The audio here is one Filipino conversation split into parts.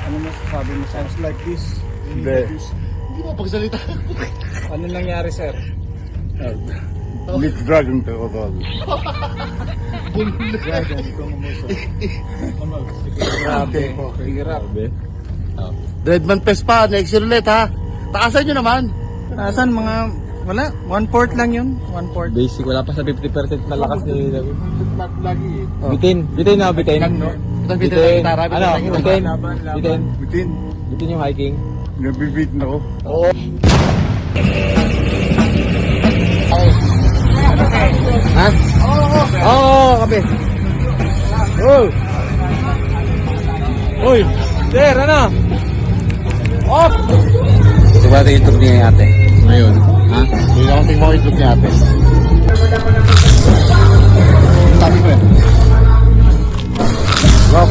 Ano masasabi mo sir? Sounds like this. Hindi. Hindi mo pagsalita. Ano nangyari sir? Meat dragon ka ko tol. Dragon, kung umuso. Grabe. Okay. Hirap. Dreadman Fest pa, next year ulit ha. Taasan nyo naman. Nasaan mga, wala, 1/4 lang yun. 1/4. Basic, wala pa sa 50% na lakas ni David. Lagi eh. Bitin na, bitin. Ito bitin na gitara. Ano, bitin. Bitin. Bitin. Bitin yung hiking. Nabibitin ako. Oo. Ha? Oo, kape. Oh. Uy, sir, ano? Off! Ito ba ito yung itlog niya ate? Ngayon. Ha? Hindi akong tingin mo itlog niya ate. Sabi ko yan. Rock.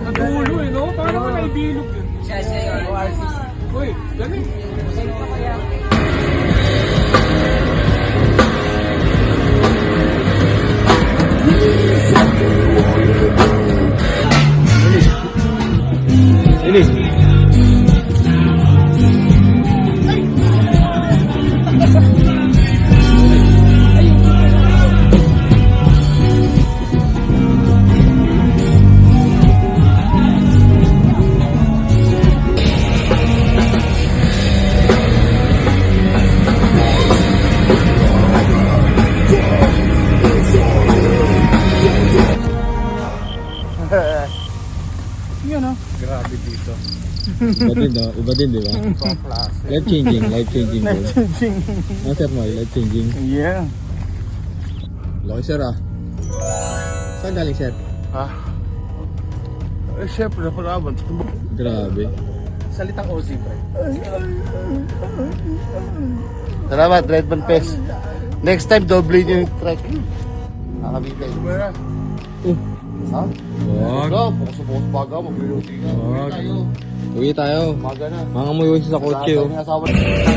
Nadulo eh, no? Paano ko naibilog yun? Siya yun. Uy, ganun. Ini. Yun no? Grabe dito. Iba din, no? Iba din, di ba? So klase. Life changing, life changing. Ano sir mo, life changing. Yeah. Laki sir ah. Saan galing sir? Ha? Eh, syempre, napalaban. Grabe. Salitang OZ, pre. Salamat, Dreadman Fest. Next time, doble nyo yung track. Nakabitay. Ha? Wag. Baga, bukas baga, magluluti ka. Wag. Tayo. Uwi tayo. Maga na. Mga umuwi sa kotse oh. Asawa niya, asawa.